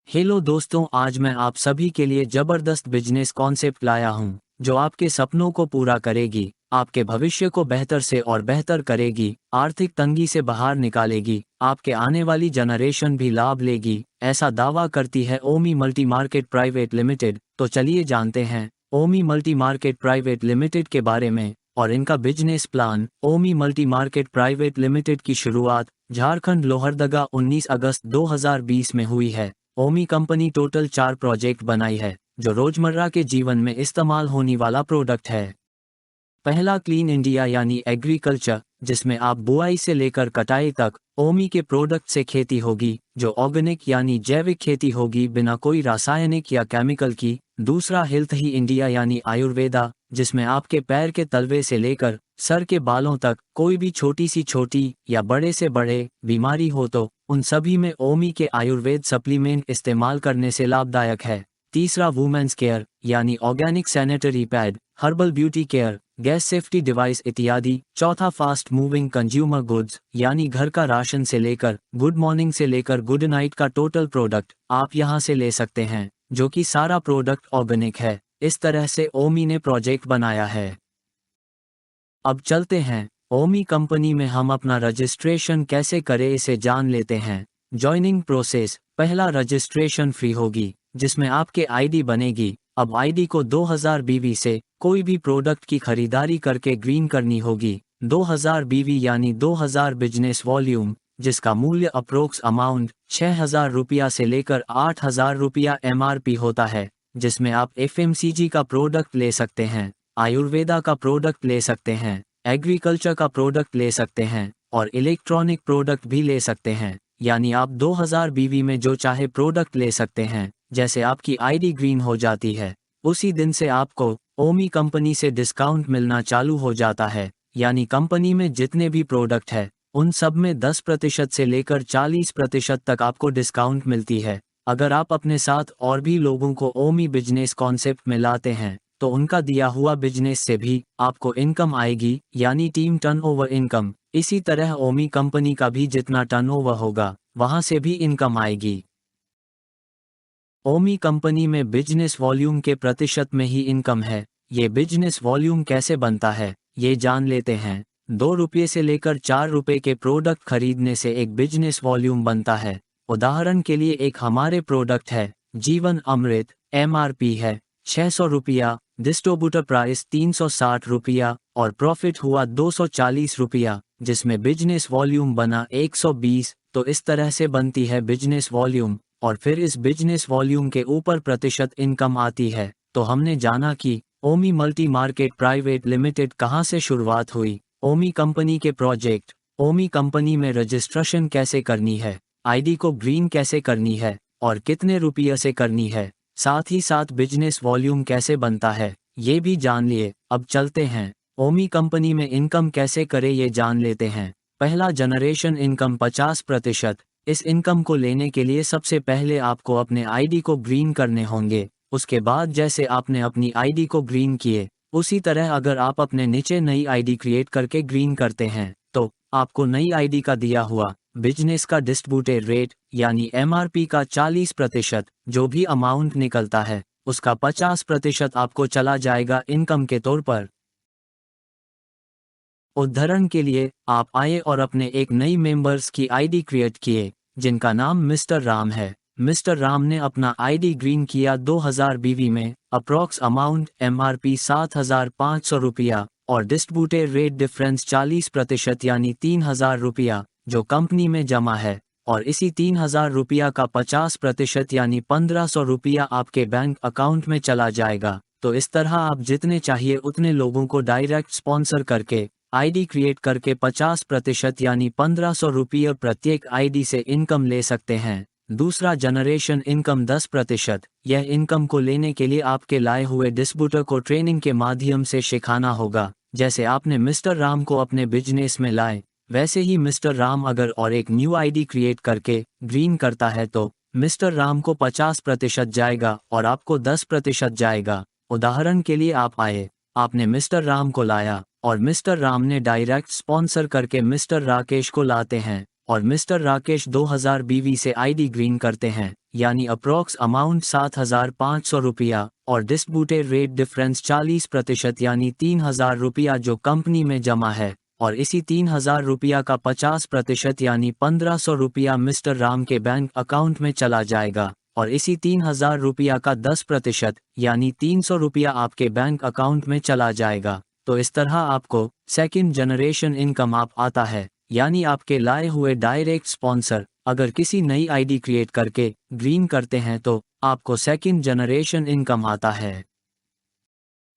Hello दोस्तों, आज मैं आप सभी के लिए जबरदस्त बिजनेस कॉन्सेप्ट लाया हूं, जो आपके सपनों को पूरा करेगी, आपके भविष्य को बेहतर से और बेहतर करेगी, आर्थिक तंगी से बाहर निकालेगी, आपके आने वाली जनरेशन भी लाभ लेगी। ऐसा दावा करती है ओमी मल्टी मार्केट प्राइवेट लिमिटेड। तो चलिए जानते हैं ओमी मल्टी मार्केट प्राइवेट लिमिटेड के बारे में और इनका बिजनेस प्लान। ओमी मल्टी मार्केट प्राइवेट लिमिटेड की शुरुआत झारखंड लोहरदगा 19 अगस्त 2020 में हुई है। ओमी कंपनी टोटल 4 प्रोजेक्ट बनाई है, जो रोजमर्रा के जीवन में इस्तेमाल होने वाला प्रोडक्ट है। पहला क्लीन इंडिया यानी एग्रीकल्चर, जिसमें आप बुआई से लेकर कटाई तक ओमी के प्रोडक्ट से खेती होगी, जो ऑर्गेनिक यानी जैविक खेती होगी, बिना कोई रासायनिक या केमिकल की। दूसरा हेल्थ ही इंडिया यानी आयुर्वेदा, जिसमें आपके पैर के तलवे से लेकर सर के बालों तक कोई भी छोटी सी छोटी या बड़े से बड़े बीमारी हो तो उन सभी में ओमी के आयुर्वेद सप्लीमेंट इस्तेमाल करने से लाभदायक है। तीसरा वुमेन्स केयर यानी organic sanitary pad, herbal beauty care, gas safety device इत्यादि। चौथा फास्ट मूविंग कंज्यूमर गुड्स यानी घर का राशन से लेकर गुड मॉर्निंग से लेकर गुड नाइट का टोटल प्रोडक्ट आप यहां से ले सकते हैं, जो कि सारा प्रोडक्ट ऑर्गेनिक है। इस तरह से ओमी ने प्रोजेक्ट बनाया है। अब चलते हैं ओमी कंपनी में हम अपना रजिस्ट्रेशन कैसे करें, इसे जान लेते हैं। Joining process. पहला रजिस्ट्रेशन फ्री होगी, जिसमें आपके आईडी बनेगी। अब आईडी को 2000 बीवी से कोई भी प्रोडक्ट की खरीदारी करके ग्रीन करनी होगी। 2000 बीवी यानी 2000 बिजनेस वॉल्यूम, जिसका मूल्य अप्रोक्स अमाउंट 6000 रुपया से लेकर 8000 रुपया MRP होता है, जिसमें आप FMCG का प्रोडक्ट ले सकते हैं, आयुर्वेदा का प्रोडक्ट ले सकते हैं, एग्रीकल्चर का प्रोडक्ट ले सकते हैं और इलेक्ट्रॉनिक प्रोडक्ट भी ले सकते हैं। यानी आप 2000 बीवी में जो चाहे प्रोडक्ट ले सकते हैं। जैसे आपकी आईडी ग्रीन हो जाती है, उसी दिन से आपको ओमी कंपनी से डिस्काउंट मिलना चालू हो जाता है। यानी कंपनी में जितने भी प्रोडक्ट है, उन सब में 10% से लेकर 40% तक आपको डिस्काउंट मिलती है। अगर आप अपने साथ और भी लोगों को ओमी बिजनेस कॉन्सेप्ट में लाते हैं, तो उनका दिया हुआ बिजनेस से भी आपको इनकम आएगी, यानी टीम टर्नओवर इनकम। इसी तरह ओमी कंपनी का भी जितना टर्नओवर होगा, वहां से भी इनकम आएगी। ओमी कंपनी में बिजनेस वॉल्यूम के प्रतिशत में ही इनकम है। ये बिजनेस वॉल्यूम कैसे बनता है, ये जान लेते हैं। 2 रुपये से लेकर 4 रुपये के प्रोडक्ट खरीदने से एक बिजनेस वॉल्यूम बनता है। उदाहरण के लिए एक हमारे प्रोडक्ट है जीवन अमृत, MRP है 600 रुपया, डिस्ट्रीब्यूटर प्राइस 360 रुपया और प्रॉफिट हुआ 240 रुपया, जिसमें बिजनेस वॉल्यूम बना 120। तो इस तरह से बनती है बिजनेस वॉल्यूम, और फिर इस बिजनेस वॉल्यूम के ऊपर प्रतिशत इनकम आती है। तो हमने जाना कि ओमी मल्टी मार्केट प्राइवेट लिमिटेड कहां से शुरुआत हुई। ओमी कंपनी के प्रोजेक्ट। ओमी कंपनी में रजिस्ट्रेशन कैसे करनी है, आईडी को ग्रीन कैसे करनी है और कितने रुपये से करनी है, साथ ही साथ बिजनेस वॉल्यूम कैसे बनता है, ये भी जान लिए। अब चलते हैं ओमी कंपनी में इनकम कैसे करे, ये जान लेते हैं। पहला जनरेशन इनकम 50%। इस इनकम को लेने के लिए सबसे पहले आपको अपने आईडी को ग्रीन करने होंगे। उसके बाद जैसे आपने अपनी आईडी को ग्रीन किए, उसी तरह अगर आप अपने नीचे नई आईडी क्रिएट करके ग्रीन करते हैं, तो आपको नई आईडी का दिया हुआ बिजनेस का डिस्ट्रीब्यूटेड रेट यानी MRP का 40%, जो भी अमाउंट निकलता है उसका 50% आपको चला जाएगा इनकम के तौर पर। उदाहरण के लिए आप आए और अपने एक नई मेंबर्स की आईडी क्रिएट किए, जिनका नाम मिस्टर राम है। मिस्टर राम ने अपना आईडी ग्रीन किया 2000 बीवी में, अप्रॉक्स अमाउंट MRP 7500 रुपया और डिस्ट्रीब्यूटेड रेट डिफरेंस 40% यानी 3000 रुपया, जो कंपनी में जमा है। और इसी 3000 रुपया का 50% यानी 1500 रुपया आपके बैंक अकाउंट में चला जाएगा। तो इस तरह आप जितने चाहिए उतने लोगों को डायरेक्ट स्पॉन्सर करके आईडी क्रिएट करके 50% यानी 1500 रुपये प्रत्येक आईडी से इनकम ले सकते हैं। दूसरा जनरेशन इनकम 10%। यह इनकम को लेने के लिए आपके लाए हुए डिस्ट्रीब्यूटर को ट्रेनिंग के माध्यम से सिखाना होगा। जैसे आपने मिस्टर राम को अपने बिजनेस में लाए, वैसे ही मिस्टर राम अगर और एक न्यू आईडी क्रिएट करके ग्रीन करता है, तो मिस्टर राम को 50% जाएगा और आपको 10% जाएगा। उदाहरण के लिए आप आए, आपने मिस्टर राम को लाया और मिस्टर राम ने डायरेक्ट स्पॉन्सर करके मिस्टर राकेश को लाते हैं और मिस्टर राकेश 2000 बीवी से आईडी ग्रीन करते हैं। यानी अप्रॉक्स अमाउंट 7,500 रुपया और डिस्ट्रीब्यूटेड रेट डिफरेंस 40% यानी 3,000 रुपया जो कंपनी में जमा है, और इसी 3,000 रुपया का 50% यानी 1,500 रुपया मिस्टर राम के बैंक अकाउंट में चला जाएगा, और इसी 3,000 रुपया का 10% यानी 300 रुपया आपके बैंक अकाउंट में चला जाएगा। तो इस तरह आपको सेकंड जनरेशन इनकम आता है, यानी आपके लाए हुए डायरेक्ट स्पॉन्सर अगर किसी नई आईडी क्रिएट करके ग्रीन करते हैं तो आपको सेकंड जनरेशन इनकम आता है।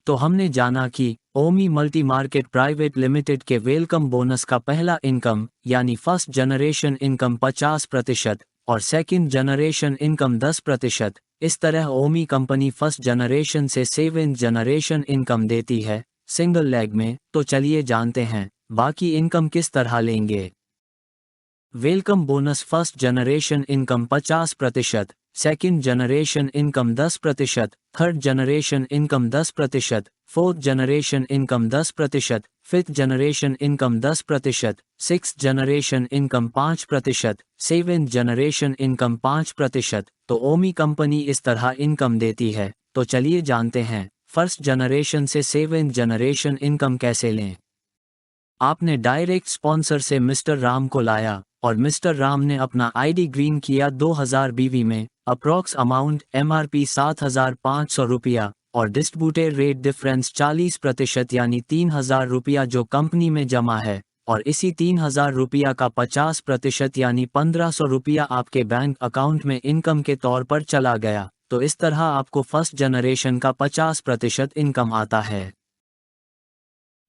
तो हमने जाना कि ओमी मल्टी मार्केट प्राइवेट लिमिटेड के वेलकम बोनस का पहला इनकम यानी फर्स्ट जनरेशन इनकम 50% और सेकंड जनरेशन इनकम 10%। इस तरह ओमी कंपनी फर्स्ट जनरेशन से सेवेंथ जनरेशन इनकम देती है सिंगल लेग में। तो चलिए जानते हैं बाकी इनकम किस तरह लेंगे। Welcome bonus first generation income 50%, second generation income 10%, third generation income 10%, fourth generation income 10%, fifth generation income 10%, sixth generation income 5%, seventh generation income 5%। तो ओमी कंपनी इस तरह इनकम देती है। तो चलिए जानते हैं फर्स्ट जनरेशन से सेवेंथ जनरेशन इनकम कैसे लें। आपने डायरेक्ट स्पॉन्सर से मिस्टर राम को लाया और मिस्टर राम ने अपना आईडी ग्रीन किया 2000 बीवी में, अप्रॉक्स अमाउंट एमआरपी 7,500 रुपया और डिस्ट्रीब्यूटेड रेट डिफरेंस 40% यानी 3,000 रुपया जो कंपनी में जमा है, और इसी 3,000 रुपया का 50% यानी 1,500 रुपया आपके बैंक अकाउंट में इनकम के तौर पर चला गया। तो इस तरह आपको फर्स्ट जनरेशन का 50% इनकम आता है।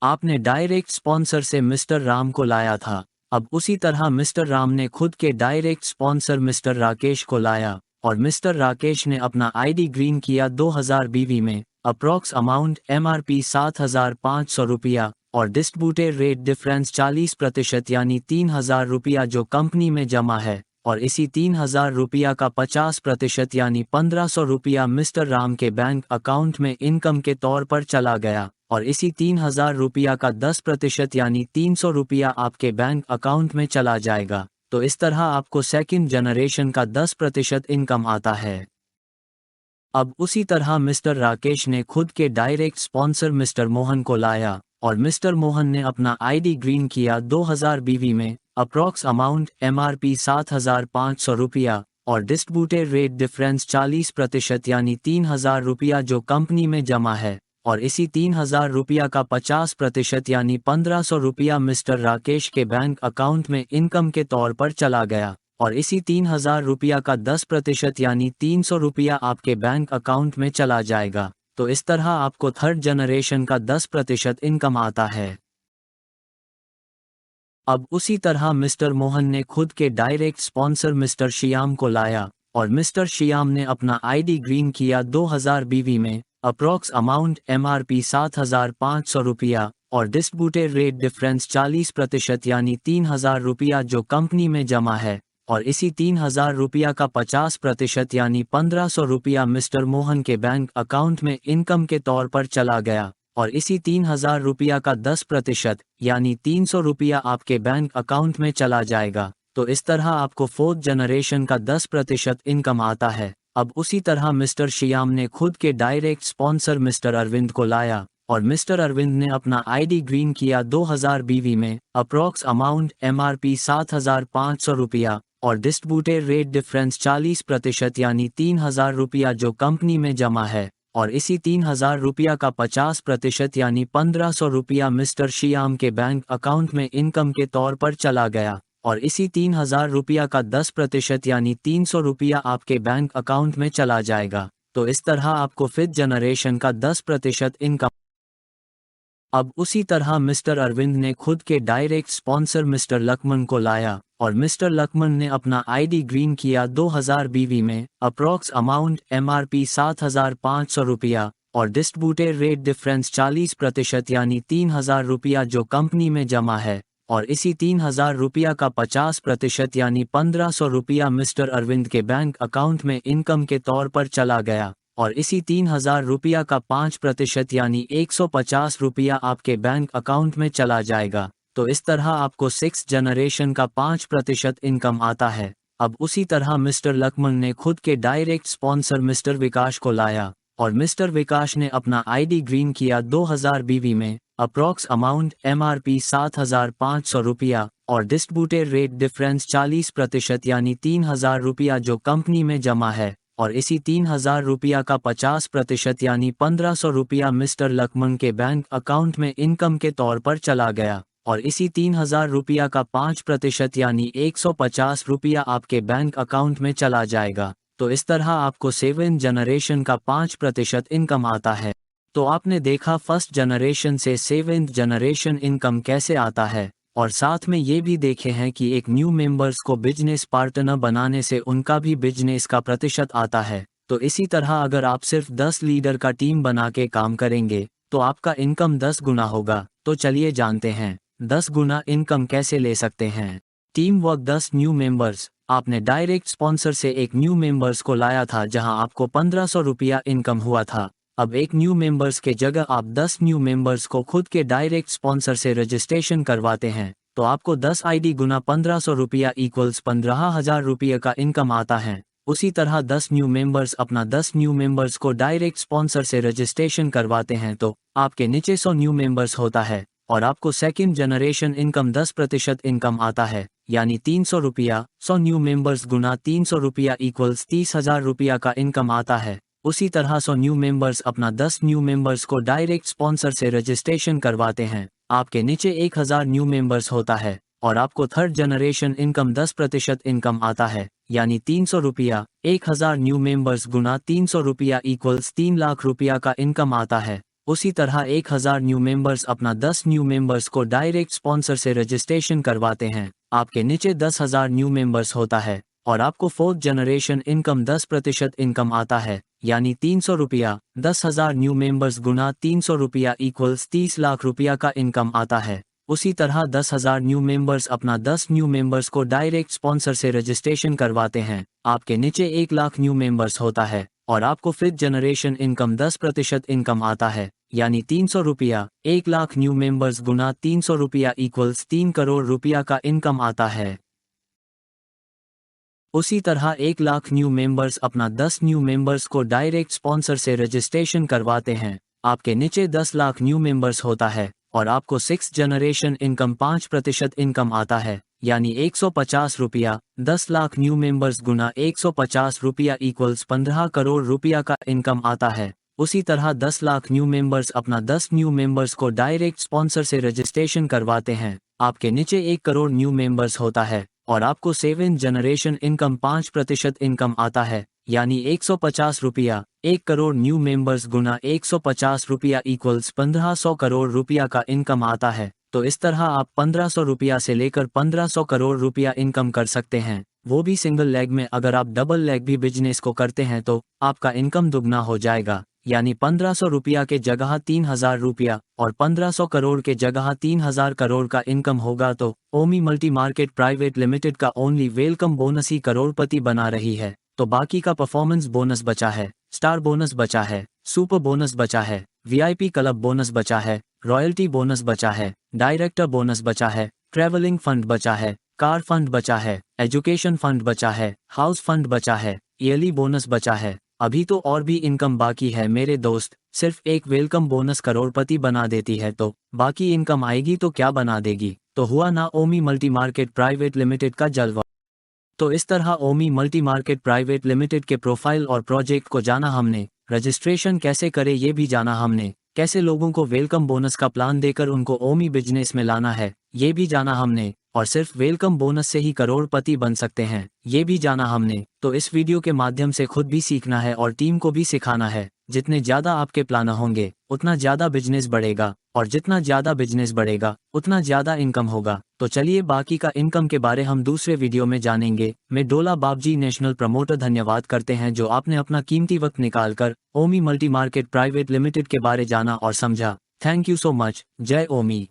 आपने डायरेक्ट स्पॉन्सर से मिस्टर राम को लाया था, अब उसी तरह मिस्टर राम ने खुद के डायरेक्ट स्पॉन्सर मिस्टर राकेश को लाया और मिस्टर राकेश ने अपना आईडी ग्रीन किया 2000 बीवी में, अप्रॉक्स अमाउंट एमआरपी 7,500 रुपया और डिस्ट्रीब्यूटेड रेट डिफरेंस 40% यानी 3,000 रुपया जो कंपनी में जमा है, और इसी 3,000 रुपया का 50% यानी 1,500 रुपया मिस्टर राम के बैंक अकाउंट में इनकम के तौर पर चला गया, और इसी 3,000 रुपया का 10% यानी 300 रुपया आपके बैंक अकाउंट में चला जाएगा। तो इस तरह आपको सेकंड जनरेशन का 10% इनकम आता है। अब उसी तरह मिस्टर राकेश ने खुद के डायरेक्ट स्पॉन्सर मिस्टर मोहन को लाया और मिस्टर मोहन ने अपना आईडी ग्रीन किया 2000 बीवी में, अप्रॉक्स अमाउंट एमआरपी 7,500 रुपया और डिस्ट्रीब्यूटेड रेट डिफरेंस 40% यानी 3,000 रुपया जो कंपनी में जमा है, और इसी 3,000 रुपया का 50% यानी 1,500 रुपया मिस्टर राकेश के बैंक अकाउंट में इनकम के तौर पर चला गया, और इसी 3,000 रुपया का 10% यानी 300 रुपया आपके बैंक अकाउंट में चला जाएगा। तो इस तरह आपको थर्ड जनरेशन का 10% इनकम आता है। अब उसी तरह मिस्टर मोहन ने खुद के डायरेक्ट स्पॉन्सर मिस्टर श्याम को लाया और मिस्टर श्याम ने अपना आईडी ग्रीन किया 2000 बीवी में, अप्रॉक्स अमाउंट एमआरपी 7,500 रुपया और डिस्ट्रीब्यूटेड रेट डिफरेंस 40% यानी 3,000 रुपया जो कंपनी में जमा है, और इसी 3,000 रुपया का 50% यानी 1,500 रुपया मिस्टर मोहन के बैंक अकाउंट में इनकम के तौर पर चला गया, और इसी 3,000 रुपया का 10% यानी 300 रुपया आपके बैंक अकाउंट में चला जाएगा। तो इस तरह आपको फोर्थ जनरेशन का 10% इनकम आता है। अब उसी तरह मिस्टर श्याम ने खुद के डायरेक्ट स्पॉन्सर मिस्टर अरविंद को लाया और मिस्टर अरविंद ने अपना आईडी ग्रीन किया 2000 बीवी में, अप्रॉक्स अमाउंट एमआरपी 7,500 रुपया और डिस्ट्रीब्यूटेड रेट डिफरेंस 40% यानी 3,000 रुपया जो कंपनी में जमा है, और इसी 3,000 रुपया का 50% यानी 1,500 रुपया मिस्टर श्याम के बैंक अकाउंट में इनकम के तौर पर चला गया, और इसी 3,000 रुपया का 10% यानी 300 रुपया आपके बैंक अकाउंट में चला जाएगा। तो इस तरह आपको फिफ्थ जनरेशन का 10% इनकम। अब उसी तरह मिस्टर अरविंद ने खुद के डायरेक्ट स्पॉन्सर मिस्टर लक्ष्मण को लाया और मिस्टर लक्ष्मण ने अपना आईडी ग्रीन किया 2000 बीवी में, अप्रॉक्स अमाउंट एमआरपी 7,500 रुपया और डिस्ट्रीब्यूटेड रेट डिफरेंस 40% यानी 3,000 रुपया जो कंपनी में जमा है, और इसी 3,000 रुपया का 50% यानी 1,500 रुपया मिस्टर अरविंद के बैंक अकाउंट में इनकम के तौर पर चला गया, और इसी 3,000 रुपया का 5% यानी 150 रुपया आपके बैंक अकाउंट में चला जाएगा। तो इस तरह आपको सिक्स्थ जनरेशन का 5% इनकम आता है। अब उसी तरह मिस्टर लक्ष्मण ने खुद के डायरेक्ट स्पॉन्सर मिस्टर विकास को लाया और मिस्टर विकास ने अपना आईडी ग्रीन किया 2000 बीवी में, अप्रॉक्स अमाउंट MRP 7500 रुपया और डिस्ट्रीब्यूटर रेट डिफरेंस 40% यानी 3000 रुपया जो कंपनी में जमा है, और इसी 3000 रुपया का 50% यानी 1500 रुपया मिस्टर लक्ष्मण के बैंक अकाउंट में इनकम के तौर पर चला गया, और इसी 3000 रुपया का 5% यानी 150 रुपया आपके बैंक अकाउंट में चला जाएगा। तो इस तरह आपको 7th जनरेशन का 5% इनकम आता है। तो आपने देखा फर्स्ट जनरेशन से 7th जनरेशन इनकम कैसे आता है, और साथ में ये भी देखे हैं कि एक न्यू मेंबर्स को बिजनेस पार्टनर बनाने से उनका भी बिजनेस का प्रतिशत आता है। तो इसी तरह अगर आप सिर्फ 10 लीडर का टीम बना के काम करेंगे तो आपका इनकम 10 गुना होगा। तो चलिए जानते हैं 10 गुना इनकम कैसे ले सकते हैं। Team work 10 new members. आपने डायरेक्ट स्पॉन्सर से एक न्यू मेंबर्स को लाया था जहां आपको 1500 रुपया इनकम हुआ था। अब एक न्यू मेंबर्स के जगह आप 10 न्यू मेंबर्स को खुद के डायरेक्ट स्पॉन्सर से रजिस्ट्रेशन करवाते हैं, तो आपको 10 आईडी गुना 1500 रुपया इक्वल्स 15,000 रुपये का इनकम आता है। उसी तरह 10 न्यू मेंबर्स अपना 10 न्यू मेंबर्स को डायरेक्ट स्पॉन्सर से रजिस्ट्रेशन करवाते हैं तो आपके नीचे 100 न्यू मेंबर्स होता है और आपको सेकंड जनरेशन इनकम 10% इनकम आता है, यानी 300 रुपया। 100 न्यू मेंबर्स गुना 300 रुपया इक्वल्स 30,000 रुपया का इनकम आता है। उसी तरह 100 न्यू मेंबर्स अपना 10 न्यू मेंबर्स को डायरेक्ट स्पॉन्सर से रजिस्ट्रेशन करवाते हैं, आपके नीचे 1000 न्यू मेंबर्स होता है और आपको थर्ड जनरेशन इनकम 10% इनकम आता है, यानी 300 रुपया। 1000 न्यू मेंबर्स गुना 300 रुपया इक्वल्स 3 लाख रुपया का इनकम आता है। उसी तरह 1000 न्यू मेंबर्स अपना 10 न्यू मेंबर्स को डायरेक्ट स्पॉन्सर से रजिस्ट्रेशन करवाते हैं, आपके नीचे 10,000 न्यू मेंबर्स होता है और आपको फोर्थ जनरेशन इनकम 10% इनकम आता है, यानी 300 रुपया। 10,000 न्यू मेंबर्स गुना 300 रुपया इक्वल्स 30 लाख रुपया का इनकम आता है। उसी तरह 10,000 न्यू मेंबर्स अपना 10 न्यू मेंबर्स को डायरेक्ट स्पॉन्सर से रजिस्ट्रेशन करवाते हैं, आपके नीचे 1 लाख न्यू मेंबर्स होता है और आपको फिफ्थ जनरेशन इनकम 10% इनकम आता है, यानी 300 रुपया। 1 लाख न्यू मेंबर्स गुना 300 रुपया इक्वल्स 3 करोड़ रुपया का इनकम आता है। उसी तरह 1 लाख न्यू मेंबर्स अपना 10 न्यू मेंबर्स को डायरेक्ट स्पॉन्सर से रजिस्ट्रेशन करवाते हैं, आपके नीचे 10 लाख न्यू मेंबर्स होता है और आपको 6th जनरेशन इनकम 5% इनकम आता है, यानी 150 रुपया। 10 लाख न्यू मेंबर्स गुना 150 रुपया इक्वल्स 15 करोड़ रुपया का इनकम आता है। उसी तरह 10 लाख न्यू मेंबर्स अपना 10 न्यू मेंबर्स को डायरेक्ट स्पॉन्सर से रजिस्ट्रेशन करवाते हैं, आपके नीचे 1 करोड़ न्यू मेंबर्स होता है और आपको 7th जनरेशन इनकम 5% इनकम आता है, यानी 150 रुपया। 1 करोड़ न्यू मेंबर्स गुना 150 रुपया इक्वल्स 1500 करोड़ रुपया का इनकम आता है। तो इस तरह आप 1500 रुपया से लेकर 1500 करोड़ रुपया इनकम कर सकते हैं, वो भी सिंगल लेग में। अगर आप डबल लेग भी बिजनेस को करते हैं तो आपका इनकम दुगना हो जाएगा, यानी 1500 रुपया के जगह 3000 रुपया और 1500 करोड़ के जगह 3000 करोड़ का इनकम होगा। तो ओमी मल्टी मार्केट प्राइवेट लिमिटेड का ओनली वेलकम बोनस ही करोड़पति बना रही है। तो बाकी का परफॉर्मेंस बोनस बचा है, स्टार बोनस बचा है, सुपर बोनस बचा है, VIP क्लब बोनस बचा है, रॉयल्टी बोनस बचा है, डायरेक्टर बोनस बचा है, ट्रैवलिंग फंड बचा है, कार फंड बचा है, एजुकेशन फंड बचा है, हाउस फंड बचा है, ईयरली बोनस बचा है। अभी तो और भी इनकम बाकी है मेरे दोस्त। सिर्फ एक वेलकम बोनस करोड़पति बना देती है तो बाकी इनकम आएगी तो क्या बना देगी। तो हुआ ना ओमी मल्टी मार्केट प्राइवेट लिमिटेड का जलवा। तो इस तरह ओमी मल्टी मार्केट प्राइवेट लिमिटेड के प्रोफाइल और प्रोजेक्ट को जाना हमने, रजिस्ट्रेशन कैसे करें ये भी जाना हमने, कैसे लोगों को वेलकम बोनस का प्लान देकर उनको ओमी बिजनेस में लाना है ये भी जाना हमने, और सिर्फ वेलकम बोनस से ही करोड़पति बन सकते हैं ये भी जाना हमने। तो इस वीडियो के माध्यम से खुद भी सीखना है और टीम को भी सिखाना है। जितने ज़्यादा आपके प्लान होंगे उतना ज़्यादा बिजनेस बढ़ेगा और जितना ज़्यादा बिजनेस बढ़ेगा उतना ज़्यादा इनकम होगा। तो चलिए बाकी का इनकम के बारे हम दूसरे वीडियो में जानेंगे। मैं डोला बाबजी नेशनल प्रमोटर धन्यवाद करते हैं जो आपने अपना कीमती वक्त निकाल कर ओमी मल्टी मार्केट प्राइवेट लिमिटेड के बारे जाना और समझा। Thank you so much. जय ओमी।